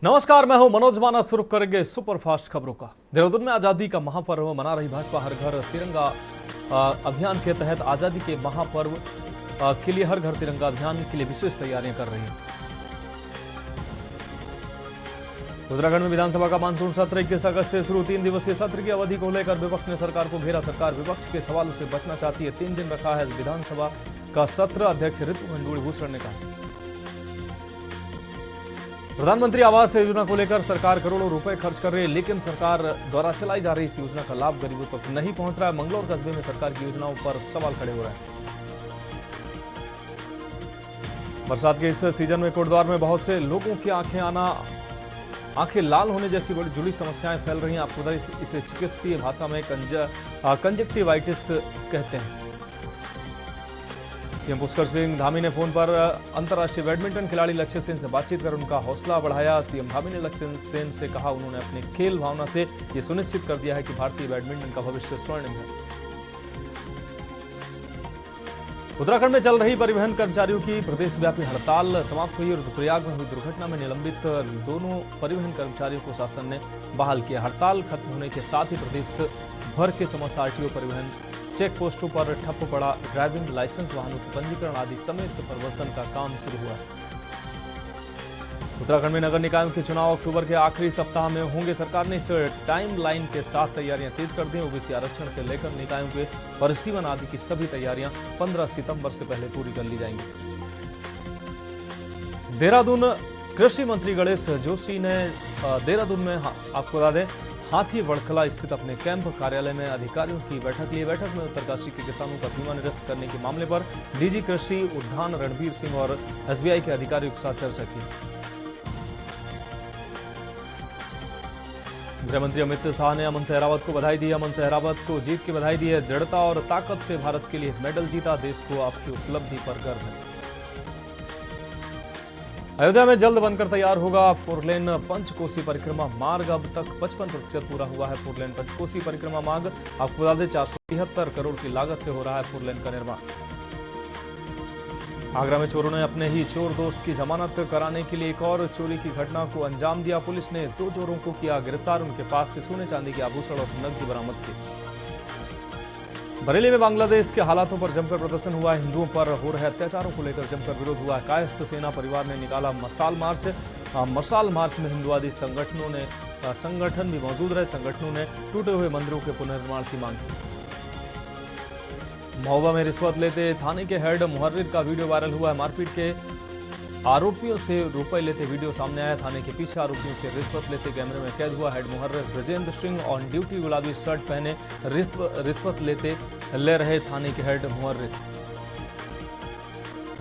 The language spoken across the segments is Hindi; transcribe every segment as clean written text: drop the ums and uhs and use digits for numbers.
नमस्कार, मैं हूं मनोज माना। शुरू करेंगे सुपरफास्ट खबरों का। देहरादून में आजादी का महापर्व मना रही भाजपा हर घर तिरंगा अभियान के तहत आजादी के महापर्व के लिए हर घर तिरंगा अभियान के लिए विशेष तैयारियां कर रही है। उत्तराखंड में विधानसभा का मानसून सत्र 21 अगस्त से शुरू। 3 दिवसीय सत्र की अवधि को लेकर विपक्ष ने सरकार को घेरा। सरकार विपक्ष के सवालों से बचना चाहती है। 3 दिन रखा है विधानसभा का सत्र। अध्यक्ष ऋतु खंडूड़ी भूषण ने कहा। प्रधानमंत्री आवास योजना को लेकर सरकार करोड़ों रुपए खर्च कर रही है, लेकिन सरकार द्वारा चलाई जा रही इस योजना का लाभ गरीबों तक नहीं पहुंच रहा है। मंगलौर कस्बे में सरकार की योजनाओं पर सवाल खड़े हो रहे हैं। बरसात के इस सीजन में कोटद्वार में बहुत से लोगों की आंखें लाल होने जैसी बड़ी जुड़ी समस्याएं फैल रही हैं। आपको इसे चिकित्सीय भाषा में कंजक्टिवाइटिस कहते हैं। सीएम पुष्कर सिंह धामी ने फोन पर अंतर्राष्ट्रीय बैडमिंटन खिलाड़ी लक्ष्य सेन से बातचीत कर उनका हौसला बढ़ाया। सीएम धामी ने लक्ष्य सेन से कहा, उन्होंने अपने खेल भावना से यह सुनिश्चित कर दिया है कि भारतीय बैडमिंटन का भविष्य स्वर्णिम है। उत्तराखंड में चल रही परिवहन कर्मचारियों की प्रदेशव्यापी हड़ताल समाप्त हुई। रुद्रप्रयाग में हुई दुर्घटना में निलंबित दोनों परिवहन कर्मचारियों को शासन ने बहाल किया। हड़ताल खत्म होने के साथ ही प्रदेश भर के समस्त आरटीओ परिवहन चेक पोस्टों पर ठप्प पड़ा। ड्राइविंग लाइसेंस, वाहनों के पंजीकरण आदि समेत परिवर्तन का काम शुरू हुआ है। उत्तराखंड में नगर निकायों के चुनाव अक्टूबर के आखिरी सप्ताह में होंगे। सरकार ने इस टाइम लाइन के साथ तैयारियां तेज कर दी। ओबीसी आरक्षण से लेकर निकायों के परिसीमन आदि की सभी तैयारियां 15 सितंबर से पहले पूरी कर ली जाएंगी। देहरादून कृषि मंत्री गणेश जोशी ने देहरादून में आपको बता दें हाथी वड़खला स्थित अपने कैंप कार्यालय में अधिकारियों की बैठक ली। बैठक में उत्तरकाशी के किसानों का बीमा निरस्त करने के मामले पर डीजी कृषि उद्यान रणबीर सिंह और एसबीआई के अधिकारियों के साथ चर्चा की। गृहमंत्री अमित शाह ने अमन सहरावत को बधाई दी। अमन सहरावत को जीत की बधाई दी है। दृढ़ता और ताकत से भारत के लिए मेडल जीता। देश को आपकी उपलब्धि पर गर्व है। अयोध्या में जल्द बनकर तैयार होगा फोरलेन पंचकोसी परिक्रमा मार्ग। अब तक 55% पूरा हुआ है फोरलेन पंचकोसी परिक्रमा मार्ग। आपको बता दें 473 करोड़ की लागत से हो रहा है फोरलेन का निर्माण। आगरा में चोरों ने अपने ही चोर दोस्त की जमानत कराने के लिए एक और चोरी की घटना को अंजाम दिया। पुलिस ने 2 चोरों को किया गिरफ्तार। उनके पास से सोने चांदी के आभूषण और नकदी बरामद की। बरेली में बांग्लादेश के हालातों पर जमकर प्रदर्शन हुआ है। हिंदुओं पर हो रहे अत्याचारों को लेकर जमकर विरोध हुआ है। कायस्थ सेना परिवार ने निकाला मशाल मार्च। मशाल मार्च में हिंदुवादी संगठन भी मौजूद रहे। संगठनों ने टूटे हुए मंदिरों के पुनर्निर्माण की मांग की। महोबा में रिश्वत लेते थाने के हेड मुहर्रिर का वीडियो वायरल हुआ है। मारपीट के आरोपियों से रुपए लेते वीडियो सामने आया। थाने के पीछे आरोपियों से रिश्वत लेते कैमरे में कैद हुआ हेड मुहर्रिर ब्रजेंद्र सिंह ऑन ड्यूटी गुलाबी शर्ट पहने रिश्वत ले रहे थाने के हेड मुहर्रिर।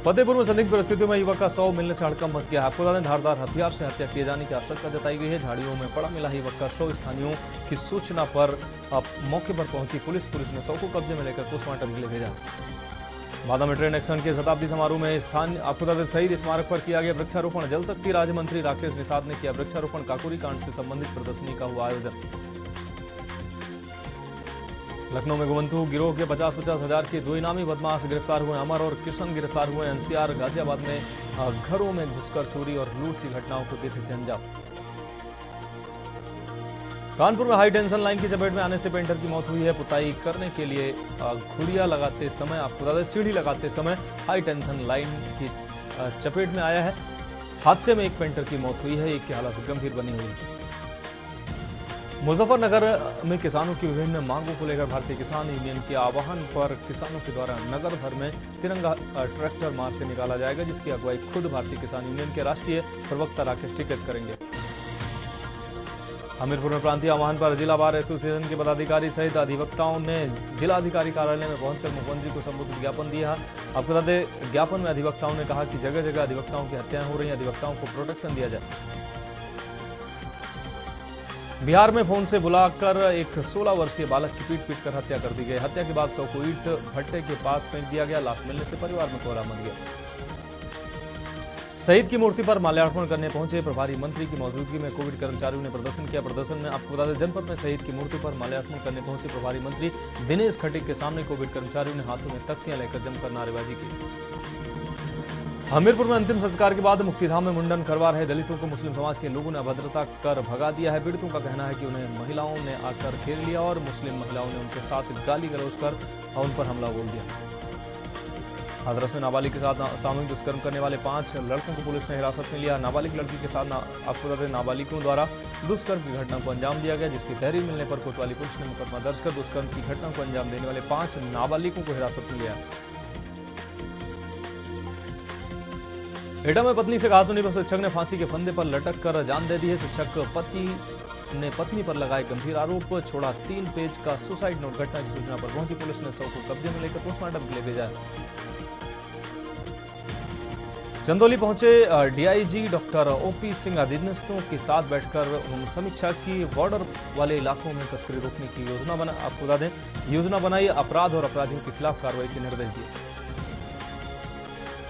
फतेहपुर में संदिग्ध परिस्थितियों में युवक का शव मिलने से हड़कंप मच गया। आपको बता दें धारदार हथियार से हत्या किए जाने की आशंका जताई गई है। झाड़ियों में पड़ा मिला युवक का शव। स्थानीयों की सूचना पर मौके पर पहुंची पुलिस ने शव को कब्जे में लेकर पोस्टमार्टम के लिए भेजा। बांदा में ट्रेन एक्शन के शताब्दी समारोह में आपको बता दें शहीद स्मारक पर किया गया वृक्षारोपण। जल शक्ति राज्य मंत्री राकेश निषाद ने किया वृक्षारोपण। काकोरी कांड से संबंधित प्रदर्शनी का हुआ आयोजन। लखनऊ में गुमंतु गिरोह के 50-50 हजार के 2 इनामी बदमाश गिरफ्तार हुए। अमर और किशन गिरफ्तार हुए। एनसीआर गाजियाबाद में घरों में घुसकर चोरी और लूट की घटनाओं को देते थे अंजाम। कानपुर में हाई टेंशन लाइन की चपेट में आने से पेंटर की मौत हुई है। पुताई करने के लिए घुड़िया लगाते समय आपको बता दें सीढ़ी लगाते समय हाई टेंशन लाइन की चपेट में आया है। हादसे में एक पेंटर की मौत हुई है। एक की हालत गंभीर बनी हुई है। मुजफ्फरनगर में किसानों की विभिन्न मांगों को लेकर भारतीय किसान यूनियन के आह्वान पर किसानों के द्वारा नगर भर में तिरंगा ट्रैक्टर मार्च निकाला जाएगा, जिसकी अगुवाई खुद भारतीय किसान यूनियन के राष्ट्रीय प्रवक्ता राकेश टिकैत करेंगे। हमीरपुर में प्रांतीय आह्वान पर जिला बार एसोसिएशन के पदाधिकारी सहित अधिवक्ताओं ने जिलाधिकारी कार्यालय में पहुंचकर मुख्यमंत्री को संबोधित ज्ञापन दिया। आपको बता दें ज्ञापन में अधिवक्ताओं ने कहा कि जगह जगह अधिवक्ताओं की हत्याएं हो रही हैं। अधिवक्ताओं को प्रोटेक्शन दिया जाए। बिहार में फोन से बुलाकर एक 16 वर्षीय बालक की पीट कर हत्या कर दी गई। हत्या के बाद शव को ईंट भट्टे के पास फेंक दिया गया। लाश मिलने से परिवार में कोहराम मच गया। शहीद की मूर्ति पर माल्यार्पण करने पहुंचे प्रभारी मंत्री की मौजूदगी में कोविड कर्मचारियों ने प्रदर्शन किया। प्रदर्शन में आपको बता दें जनपद में शहीद की मूर्ति पर माल्यार्पण करने पहुंचे प्रभारी मंत्री दिनेश खटीक के सामने कोविड कर्मचारियों ने हाथों में तख्तियां लेकर जमकर नारेबाजी की। हमीरपुर में अंतिम संस्कार के बाद मुक्तिधाम में मुंडन करवा रहे दलितों को मुस्लिम समाज के लोगों ने अभद्रता कर भगा दिया है। पीड़ितों का कहना है कि उन्हें महिलाओं ने आकर घेर लिया और मुस्लिम महिलाओं ने उनके साथ गाली गलौज कर उन पर हमला बोल दिया। हाथरस में नाबालिग के साथ सामूहिक दुष्कर्म करने वाले 5 लड़कों को पुलिस ने हिरासत में लिया। नाबालिग लड़की के साथ आपको बता दें नाबालिगों द्वारा दुष्कर्म की घटना को अंजाम दिया गया, जिसकी तहरीर मिलने पर कोतवाली पुलिस ने मुकदमा दर्ज कर दुष्कर्म की घटना को अंजाम देने वाले 5 नाबालिगों को हिरासत में लिया। एटा में पत्नी से कहा सुनी पर शिक्षक ने फांसी के फंदे पर लटक कर जान दे दी है। शिक्षक पति ने पत्नी पर लगाए गंभीर आरोप, छोड़ा 3 पेज का सुसाइड नोट। घटना की सूचना पर पहुंची पुलिस ने शव को कब्जे में लेकर पोस्टमार्टम के लिए भेजा है। चंदौली पहुंचे डीआईजी डॉक्टर ओपी सिंह अधिकारियों के साथ बैठकर उन्होंने समीक्षा की। बॉर्डर वाले इलाकों में तस्करी रोकने की योजना बनाई, अपराध और अपराधियों के खिलाफ कार्रवाई के निर्देश दिए।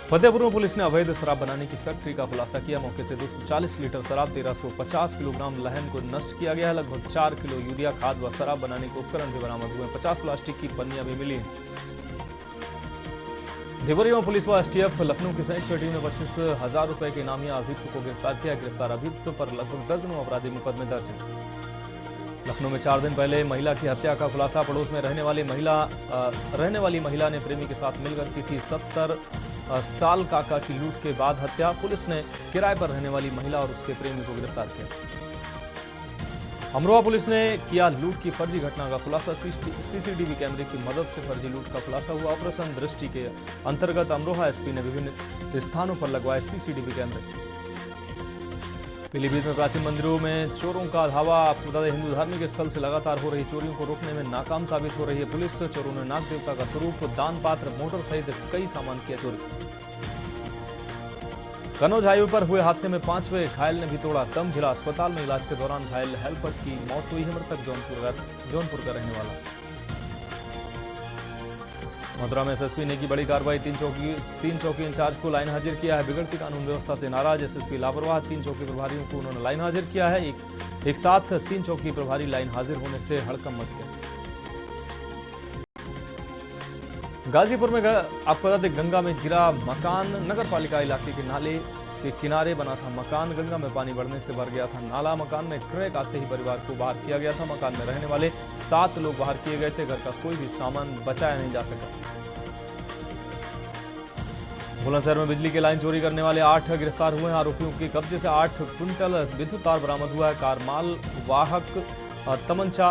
फतेहपुर में पुलिस ने अवैध शराब बनाने की फैक्ट्री का खुलासा किया। मौके से 240 लीटर शराब, 1350 किलोग्राम लहन को नष्ट किया गया है। लगभग 4 किलो यूरिया खाद व शराब बनाने के उपकरण भी बरामद हुए। 50 प्लास्टिक की पन्नियां भी मिली। देवरिया में पुलिस व एसटीएफ लखनऊ की संयुक्त टीम ने 25,000 रुपए के इनामी अभियुक्त को गिरफ्तार किया। गिरफ्तार अभियुक्त पर लगभग दर्जनों अपराधी मुकदमे दर्ज हैं। लखनऊ में 4 दिन पहले महिला की हत्या का खुलासा। पड़ोस में रहने वाली महिला ने प्रेमी के साथ मिलकर की थी 70 साल काका की लूट के बाद हत्या। पुलिस ने किराए पर रहने वाली महिला और उसके प्रेमी को गिरफ्तार किया। अमरोहा पुलिस ने किया लूट की फर्जी घटना का खुलासा। सीसीटीवी कैमरे की मदद से फर्जी लूट का खुलासा हुआ। ऑपरेशन दृष्टि के अंतर्गत अमरोहा एसपी ने विभिन्न स्थानों पर लगवाए सीसीटीवी कैमरे। पीलीभीत में प्राचीन मंदिरों में चोरों का धावा। आपको बता दें हिंदू धार्मिक स्थल से लगातार हो रही चोरियों को रोकने में नाकाम साबित हो रही है पुलिस। चोरों ने नाग देवता का स्वरूप, दान पात्र, मोटर सहित कई सामान किया चोरी। कनौज हाईवे पर हुए हादसे में 5वें घायल ने भी तोड़ा दम। जिला अस्पताल में इलाज के दौरान घायल हेल्पर की मौत हुई है। मृतक जौनपुर का रहने वाला। मथुरा में एसएसपी ने की बड़ी कार्रवाई। 3 चौकी इंचार्ज को लाइन हाजिर किया है। बिगड़ती कानून व्यवस्था से नाराज एसएसपी लापरवाह। 3 चौकी प्रभारियों को उन्होंने लाइन हाजिर किया है। एक साथ 3 चौकी प्रभारी लाइन हाजिर होने से हड़कंप मच गया। गाजीपुर में आपको बता दें गंगा में गिरा मकान। नगर पालिका इलाके के नाले के किनारे बना था मकान। गंगा में पानी बढ़ने से भर गया था नाला। मकान में क्रैक आते ही परिवार को बाहर किया गया था। मकान में रहने वाले 7 लोग बाहर किए गए थे। घर का कोई भी सामान बचाया नहीं जा सका। बुलंदशहर में बिजली की लाइन चोरी करने वाले 8 गिरफ्तार हुए हैं। आरोपियों के कब्जे से 8 क्विंटल विद्युत तार बरामद हुआ है। कार माल वाहक, तमंचा,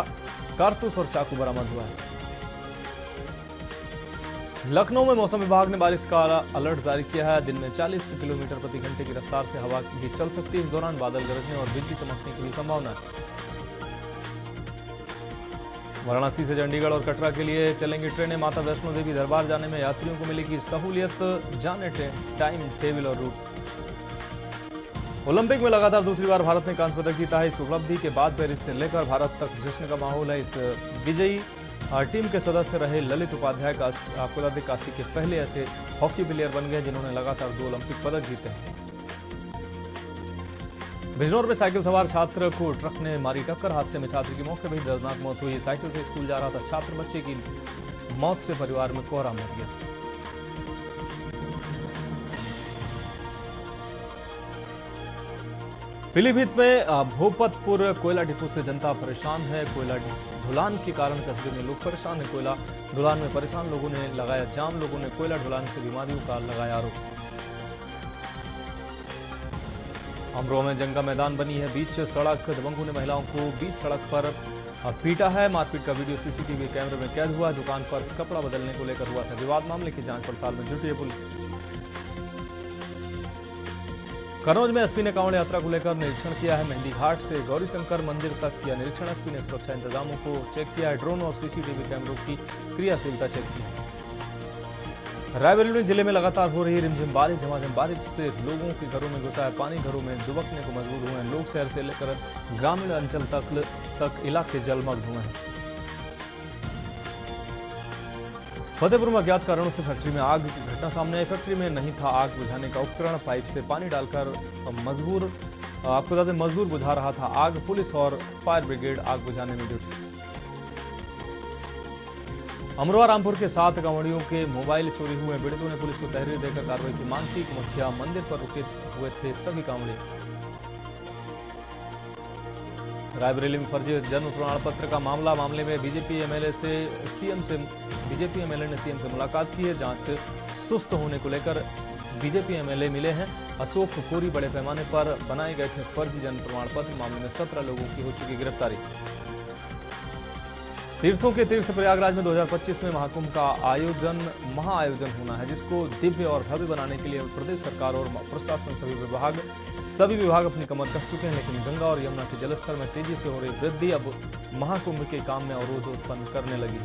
कारतूस और चाकू बरामद हुआ है। लखनऊ में मौसम विभाग ने बारिश का अलर्ट जारी किया है। दिन में 40 किलोमीटर प्रति घंटे की रफ्तार से हवा भी चल सकती है। इस दौरान बादल गरजने और बिजली चमकने की भी संभावना है। वाराणसी से चंडीगढ़ और कटरा के लिए चलेंगी ट्रेनें। माता वैष्णो देवी दरबार जाने में यात्रियों को मिलेगी सहूलियत। जाने टाइम टेबल और रूट। ओलंपिक में लगातार दूसरी बार भारत ने कांस्य पदक जीता है। इस उपलब्धि के बाद पेरिस से लेकर भारत तक जश्न का माहौल है। इस विजयी टीम के सदस्य रहे ललित उपाध्याय का आपको बता दें काशी के पहले ऐसे हॉकी प्लेयर बन गए जिन्होंने लगातार 2 ओलंपिक पदक जीते हैं। बिजनौर में साइकिल सवार छात्र को ट्रक ने मारी टक्कर। हादसे में छात्र की मौके पर ही दर्दनाक मौत हुई। साइकिल से स्कूल जा रहा था छात्र। बच्चे की मौत से परिवार में कोहराम मच गया। पीलीभीत में भोपतपुर कोयला डिपो से जनता परेशान है। कोयला ढुलान के कारण कस्बे में लोग परेशान है। कोयला ढुलान में परेशान लोगों ने लगाया जाम। लोगों ने कोयला ढुलान से बीमारियों का लगाया आरोप। अमरोहा में जंग का मैदान बनी है बीच सड़क। दबंगों ने महिलाओं को बीच सड़क पर पीटा है। मारपीट का वीडियो सीसीटीवी कैमरे में कैद हुआ। दुकान पर कपड़ा बदलने को लेकर हुआ था विवाद। मामले की जांच पड़ताल में जुटी है पुलिस। कनौज में एसपी ने कांवड़ यात्रा को लेकर निरीक्षण किया है। मेहंदी घाट से गौरीशंकर मंदिर तक किया निरीक्षण। एसपी ने सुरक्षा इंतजामों को चेक किया है। ड्रोन और सीसीटीवी कैमरों की क्रियाशीलता चेक की है। रायबरेली जिले में लगातार हो रही रिमझिम बारिश। झमाझम बारिश से लोगों के घरों में घुसा है पानी। घरों में दुबकने को मजबूर हुए हैं लोग। शहर से लेकर ग्रामीण अंचल तक इलाके जलमग्न हुए हैं। फतेहपुर में अज्ञात कारणों से फैक्ट्री में आग की घटना सामने आई। फैक्ट्री में नहीं था आग बुझाने का उपकरण। पाइप से पानी डालकर आपको बता दें मजदूर बुझा रहा था आग। पुलिस और फायर ब्रिगेड आग बुझाने में जुटी। अमरोहा रामपुर के 7 कांवड़ियों के मोबाइल चोरी हुए। पीड़ितों ने पुलिस को तहरीर देकर कार्रवाई की मांग की। मुखिया मंदिर पर रुके हुए थे सभी कांवड़िए। रायबरेली में फर्जी जन्म प्रमाण पत्र का मामले में बीजेपी एमएलए ने सीएम से मुलाकात की है। जांच सुस्त होने को लेकर बीजेपी एमएलए मिले हैं। अशोक कोरी बड़े पैमाने पर बनाए गए थे फर्जी जन्म प्रमाण पत्र। मामले में 17 लोगों की हो चुकी गिरफ्तारी। तीर्थों के तीर्थ प्रयागराज में 2025 में महाकुंभ का महाआयोजन होना है, जिसको दिव्य और भव्य बनाने के लिए प्रदेश सरकार और प्रशासन सभी विभाग अपनी कमर कस चुके हैं। लेकिन गंगा और यमुना के जलस्तर में तेजी से हो रही वृद्धि अब महाकुंभ के काम में अवरोध उत्पन्न करने लगी।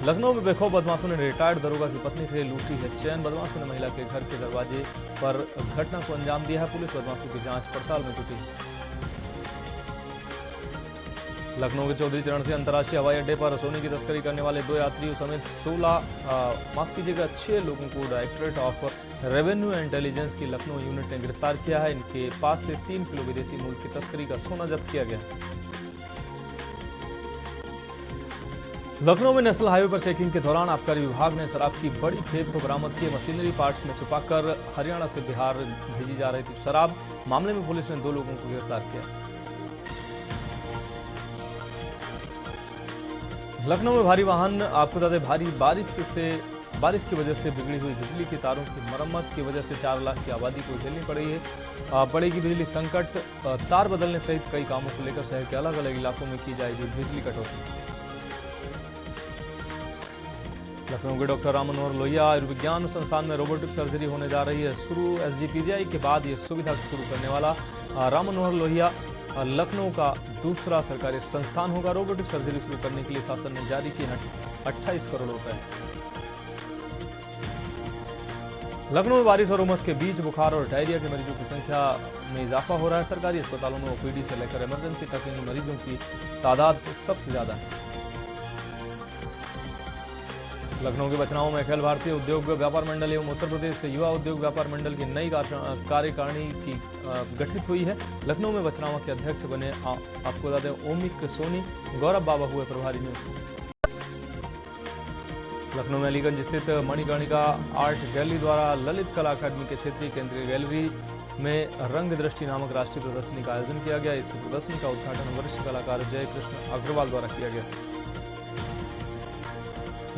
लखनऊ में बेखौफ बदमाशों ने रिटायर्ड दरोगा की पत्नी से लूटी है चैन। बदमाशों ने महिला के घर के दरवाजे पर घटना को अंजाम दिया है। पुलिस बदमाशों की जांच पड़ताल में जुटी है। लखनऊ के चौधरी चरण सिंह अंतर्राष्ट्रीय हवाई अड्डे पर सोने की तस्करी करने वाले 2 यात्रियों समेत 6 लोगों को directorate of revenue and intelligence की लखनऊ यूनिट ने गिरफ्तार किया है। इनके पास से 3 किलो विदेशी मूल की तस्करी का सोना जब्त किया गया। लखनऊ में नेशनल हाईवे पर चेकिंग के दौरान आबकारी विभाग ने शराब की बड़ी खेप को बरामद किए। मशीनरी पार्ट्स में छुपाकर हरियाणा से बिहार भेजी जा रही थी शराब। मामले में पुलिस ने 2 लोगों को गिरफ्तार किया। लखनऊ में भारी वाहन, आपको बता दें, भारी बारिश की वजह से बिगड़ी हुई बिजली की तारों की मरम्मत की वजह से 4 लाख की आबादी को झेलनी पड़ी है। पड़ेगी बिजली संकट। तार बदलने सहित कई कामों को लेकर शहर के अलग अलग इलाकों में की जाएगी बिजली कटौती। लखनऊ के डॉक्टर राम मनोहर लोहिया आयुर्विज्ञान संस्थान में रोबोटिक सर्जरी होने जा रही है शुरू। एसजीपीजीआई के बाद ये सुविधा शुरू करने वाला राम मनोहर लोहिया लखनऊ का दूसरा सरकारी संस्थान होगा। रोबोटिक सर्जरी शुरू करने के लिए शासन ने जारी किए हैं 28 करोड़ रुपए। लखनऊ में बारिश और उमस के बीच बुखार और डायरिया के मरीजों की संख्या में इजाफा हो रहा है। सरकारी अस्पतालों में ओपीडी से लेकर इमरजेंसी तक इन मरीजों की तादाद सबसे ज्यादा है। लखनऊ के बचनाओं में अखिल भारतीय उद्योग व्यापार मंडल एवं उत्तर प्रदेश से युवा उद्योग व्यापार मंडल की नई कार्यकारिणी की गठित हुई है। लखनऊ में बचनावा के अध्यक्ष बने आपको बता दें ओमिक सोनी। गौरव बाबा हुए प्रभारी नियुक्त। लखनऊ में अलीगंज स्थित मणिकर्णिका आर्ट गैलरी द्वारा ललित कला अकादमी के क्षेत्रीय केंद्रीय गैलरी में रंग दृष्टि नामक राष्ट्रीय प्रदर्शनी का आयोजन किया गया। इस प्रदर्शनी का उद्घाटन वरिष्ठ कलाकार जय कृष्ण अग्रवाल द्वारा किया गया।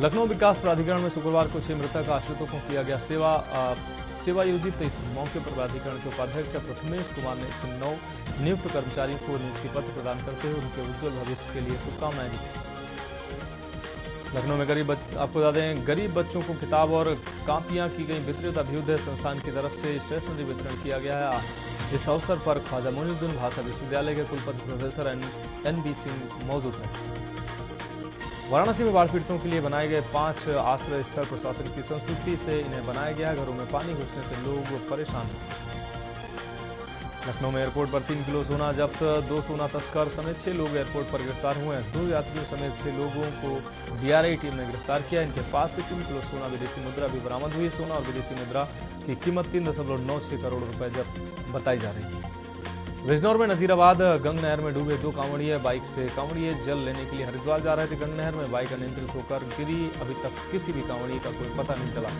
लखनऊ विकास प्राधिकरण में शुक्रवार को 6 मृतक आश्रितों को किया गया सेवायोजित। इस मौके पर प्राधिकरण के उपाध्यक्ष प्रथमेश कुमार ने इस 9 नियुक्त कर्मचारियों को नियुक्ति पत्र प्रदान करते हुए उनके उज्जवल भविष्य के लिए शुभकामनाएं दी। लखनऊ में आपको बता दें, गरीब बच्चों को किताब और कापियां की गई वितरित। अभ्युदय संस्थान की तरफ से स्टेशनरी वितरण किया गया है। इस अवसर पर ख्वाजा मोइनुद्दीन भाषा विश्वविद्यालय के कुलपति प्रोफेसर NB सिंह मौजूद हैं। वाराणसी में बाढ़ पीड़ितों के लिए बनाए गए 5 आश्रय स्थल प्रशासन की संस्तुति से इन्हें बनाया गया। घरों में पानी घुसने से लोग परेशान हैं। लखनऊ में एयरपोर्ट पर 3 किलो सोना जब्त। 2 सोना तस्कर समेत 6 लोग एयरपोर्ट पर गिरफ्तार हुए हैं। 2 यात्रियों समेत 6 लोगों को DRI टीम ने गिरफ्तार किया। इनके पास से 3 किलो सोना विदेशी मुद्रा भी बरामद हुई। सोना और विदेशी मुद्रा की कीमत 3.96 करोड़ रुपए जब्त बताई जा रही है। बिजनौर में नजीराबाद गंग नहर में डूबे 2 कांवड़िए। बाइक से कांवड़िए जल लेने के लिए हरिद्वार जा रहे थे। गंग नहर में बाइक अनियंत्रित होकर गिरी। अभी तक किसी भी कांवड़िए का कोई पता नहीं चला।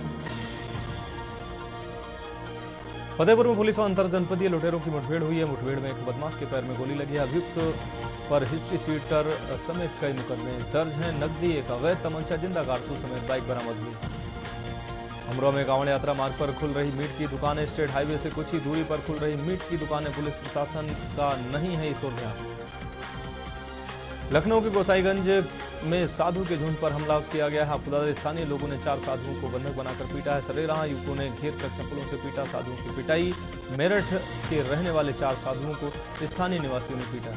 फतेहपुर में पुलिस और अंतर जनपदीय लुटेरों की मुठभेड़ हुई है। मुठभेड़ में एक बदमाश के पैर में गोली लगी है। अभियुक्त पर हिस्ट्री सीटर समेत कई मुकदमे दर्ज हैं। नकदी, एक अवैध तमंचा, जिंदा कारतूस समेत बाइक बरामद हुई। अमरोहा में कांवड़ यात्रा मार्ग पर खुल रही मीट की दुकानें। स्टेट हाईवे से कुछ ही दूरी पर खुल रही मीट की दुकानें। पुलिस प्रशासन का नहीं है इस ओर ध्यान। लखनऊ के गोसाईगंज में साधु के झुंड पर हमला किया गया है। स्थानीय लोगों ने 4 साधुओं को बंधक बनाकर पीटा है। सरेराह युवकों ने घेर कर चप्पलों से पीटा। साधुओं की पिटाई। मेरठ के रहने वाले 4 साधुओं को स्थानीय निवासियों ने पीटा।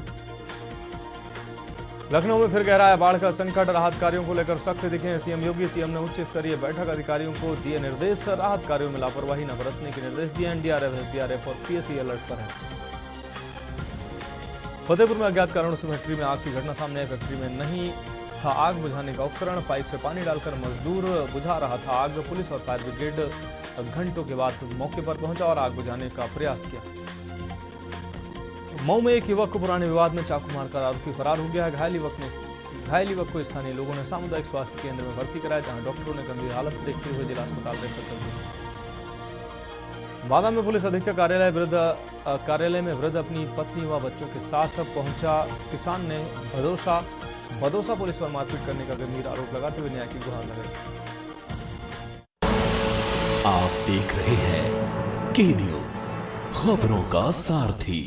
लखनऊ में फिर गहराया बाढ़ का संकट। राहत कार्यों को लेकर सख्त दिखे सीएम योगी। सीएम ने उच्च स्तरीय बैठक अधिकारियों को दिए निर्देश। राहत कार्यों में लापरवाही न बरतने के निर्देश दिए। NDRF, SDRF और PSE अलर्ट पर है। फतेहपुर में अज्ञात कारणों से फैक्ट्री में आग की घटना सामने आई। फैक्ट्री में नहीं था आग बुझाने का उपकरण। पाइप से पानी डालकर मजदूर बुझा रहा था आग। पुलिस और फायर ब्रिगेड घंटों के बाद मौके पर पहुंचा और आग बुझाने का प्रयास किया। मऊ में एक युवक को पुराने विवाद में चाकू मारकर आरोपी फरार हो गया है। घायल युवक ने घायल युवक को स्थानीय लोगों ने सामुदायिक स्वास्थ्य केंद्र में भर्ती कराया, जहां डॉक्टरों ने गंभीर हालत देखते हुए जिला अस्पताल रेफर कर दिया। बांदा में पुलिस अधीक्षक कार्यालय में वृद्ध अपनी पत्नी व बच्चों के साथ पहुंचा किसान ने भदोसा पुलिस पर मारपीट करने का गंभीर आरोप लगाते हुए न्याय की गुहार लगाई। आप देख रहे हैं के न्यूज़, खबरों का सारथी।